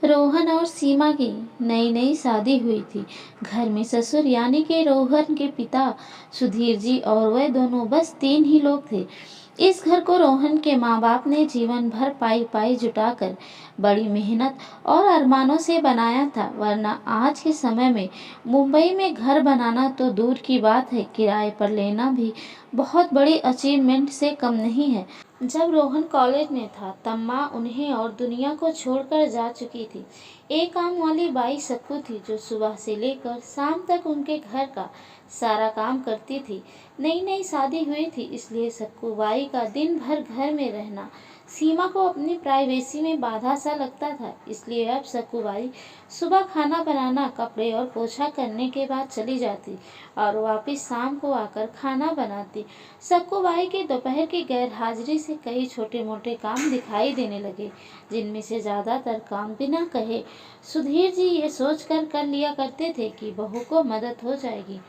रोहन और सीमा की नई नई शादी हुई थी। घर में ससुर यानी कि रोहन के पिता सुधीर जी और वह दोनों बस तीन ही लोग थे। इस घर को रोहन के माँ बाप ने जीवन भर पाई पाई जुटाकर बड़ी मेहनत और अरमानों से बनाया था, वरना आज के समय में मुंबई में घर बनाना तो दूर की बात है, किराए पर लेना भी बहुत बड़ी अचीवमेंट से कम नहीं है। जब रोहन कॉलेज में था तब माँ उन्हें और दुनिया को छोड़कर जा चुकी थी। एक काम वाली बाई सक्कू थी जो सुबह से लेकर शाम तक उनके घर का सारा काम करती थी। नई नई शादी हुई थी, इसलिए सक्कू बाई का दिन भर घर में रहना सीमा को अपनी प्राइवेसी में बाधा सा लगता था। इसलिए अब सक्कू बाई सुबह खाना बनाना, कपड़े और पोछा करने के बाद चली जाती और वापस शाम को आकर खाना बनाती। सक्कू बाई की दोपहर की गैर हाजिरी से कई छोटे मोटे काम दिखाई देने लगे, जिनमें से ज्यादातर काम बिना कहे सुधीर जी ये सोचकर कर लिया करते थे कि बहू को मदद हो जाएगी।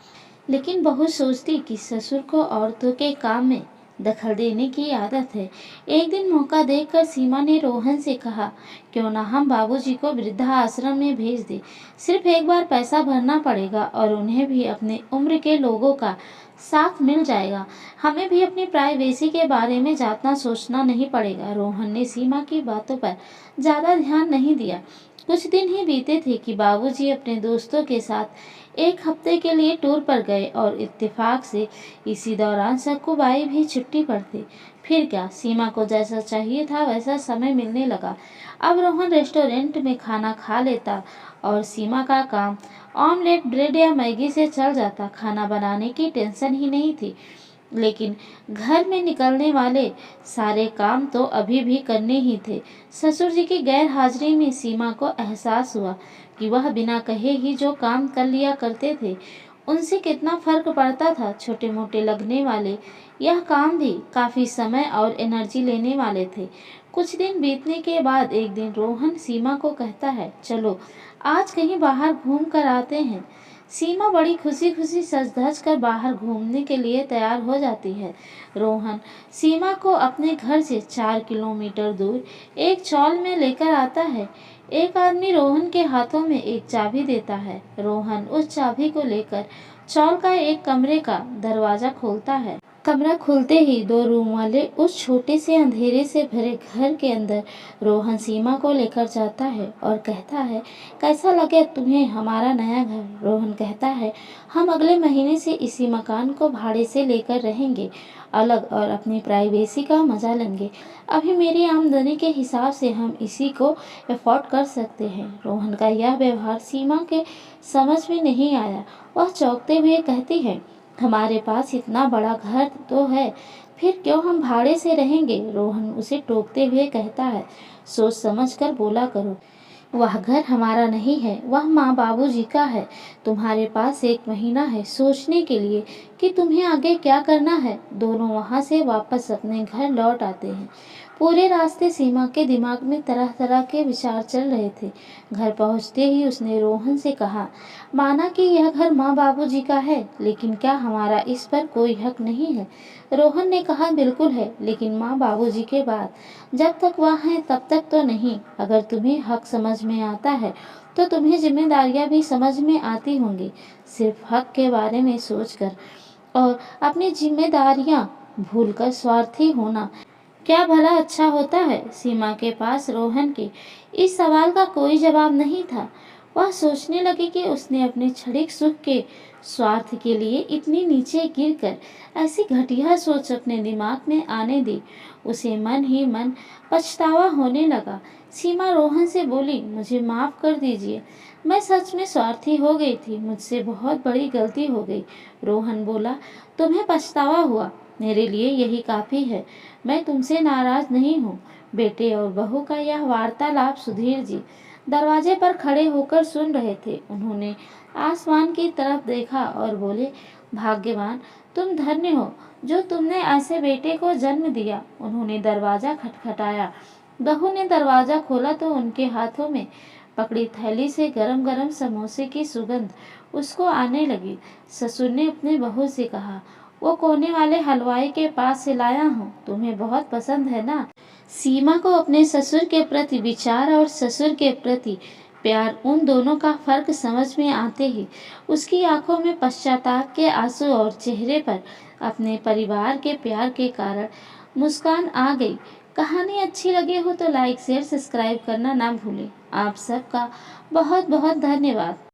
लेकिन बहू सोचती कि ससुर को औरतों के काम में दखल देने की आदत है। एक दिन मौका देखकर सीमा ने रोहन से कहा, क्यों ना हम बाबूजी को वृद्धा आश्रम में भेज दें। सिर्फ एक बार पैसा भरना पड़ेगा और उन्हें भी अपने उम्र के लोगों का साथ मिल जाएगा। हमें भी अपनी प्राइवेसी के बारे में ज्यादा सोचना नहीं पड़ेगा। रोहन ने सीमा की बातों पर ज्यादा ध्यान नहीं दिया। कुछ दिन ही बीते थे कि बाबूजी अपने दोस्तों के साथ एक हफ्ते के लिए टूर पर गए और इत्तेफाक से इसी दौरान सक्कूबाई भी छुट्टी पर थी। फिर क्या, सीमा को जैसा चाहिए था वैसा समय मिलने लगा। अब रोहन रेस्टोरेंट में खाना खा लेता और सीमा का काम ऑमलेट, ब्रेड या मैगी से चल जाता। खाना बनाने की टेंशन ही नहीं थी, लेकिन घर में निकलने वाले सारे काम तो अभी भी करने ही थे। ससुर जी की गैर हाजिरी में सीमा को एहसास हुआ कि वह बिना कहे ही जो काम कर लिया करते थे उनसे कितना फर्क पड़ता था। छोटे मोटे लगने वाले यह काम भी काफी समय और एनर्जी लेने वाले थे। कुछ दिन बीतने के बाद एक दिन रोहन सीमा को कहता है, चलो आज कहीं बाहर घूम कर आते हैं। सीमा बड़ी खुशी खुशी सज धज कर बाहर घूमने के लिए तैयार हो जाती है। रोहन सीमा को अपने घर से 4 किलोमीटर दूर एक चौल में लेकर आता है। एक आदमी रोहन के हाथों में एक चाबी देता है। रोहन उस चाबी को लेकर चौल का एक कमरे का दरवाजा खोलता है। कमरा खुलते ही 2 रूम वाले उस छोटे से अंधेरे से भरे घर के अंदर रोहन सीमा को लेकर जाता है और कहता है, कैसा लगे तुम्हें हमारा नया घर। रोहन कहता है, हम अगले महीने से इसी मकान को भाड़े से लेकर रहेंगे अलग और अपनी प्राइवेसी का मजा लेंगे। अभी मेरी आमदनी के हिसाब से हम इसी को अफोर्ड कर सकते हैं। रोहन का यह व्यवहार सीमा के समझ में नहीं आया। वह चौंकते हुए कहती है, हमारे पास इतना बड़ा घर तो है, फिर क्यों हम भाड़े से रहेंगे। रोहन उसे टोकते हुए कहता है, सोच समझ कर बोला करो। वह घर हमारा नहीं है, वह माँ बाबूजी का है। तुम्हारे पास 1 महीना है सोचने के लिए कि तुम्हें आगे क्या करना है। दोनों वहाँ से वापस अपने घर लौट आते हैं। पूरे रास्ते सीमा के दिमाग में तरह तरह के विचार चल रहे थे। घर पहुँचते ही उसने रोहन से कहा, माना कि यह घर माँ बाबूजी का है, लेकिन क्या हमारा इस पर कोई हक नहीं है। रोहन ने कहा, बिल्कुल है, लेकिन माँ बाबूजी के बाद जब तक वह हैं तब तक तो नहीं। अगर तुम्हें हक समझ में आता है तो तुम्हें जिम्मेदारियां भी समझ में आती होंगी। सिर्फ हक के बारे में सोचकर और अपनी जिम्मेदारियां भूलकर स्वार्थी होना क्या भला अच्छा होता है। सीमा के पास रोहन के इस सवाल का कोई जवाब नहीं था। वह सोचने लगी कि उसने अपने क्षणिक सुख के स्वार्थ के लिए इतनी नीचे गिरकर ऐसी घटिया सोच अपने दिमाग में आने दी। उसे मन ही मन पछतावा होने लगा। सीमा रोहन से बोली, मुझे माफ कर दीजिए, मैं सच में स्वार्थी हो गई थी, मुझसे बहुत बड़ी गलती हो गई। रोहन बोला, तुम्हें पछतावा हुआ, मेरे लिए यही काफी है। मैं तुमसे नाराज नहीं हूँ। बेटे और बहू का यह वार्तालाप सुधीर जी दरवाजे पर खड़े होकर सुन रहे थे। उन्होंने आसमान की तरफ देखा और बोले, भाग्यवान तुम धन्य हो जो तुमने ऐसे बेटे को जन्म दिया। उन्होंने दरवाजा खटखटाया। बहू ने दरवाजा खोला तो उनके हाथों में पकड़ी थैली से गरम गरम समोसे की सुगंध उसको आने लगी। ससुर ने अपने बहू से कहा, वो कोने वाले हलवाई के पास से लाया हूँ, तुम्हें बहुत पसंद है ना। सीमा को अपने ससुर के प्रति विचार और ससुर के प्रति प्यार, उन दोनों का फर्क समझ में आते ही उसकी आंखों में पश्चाताप के आंसू और चेहरे पर अपने परिवार के प्यार के कारण मुस्कान आ गई। कहानी अच्छी लगे हो तो लाइक शेयर सब्सक्राइब करना ना भूलें। आप सबका बहुत बहुत धन्यवाद।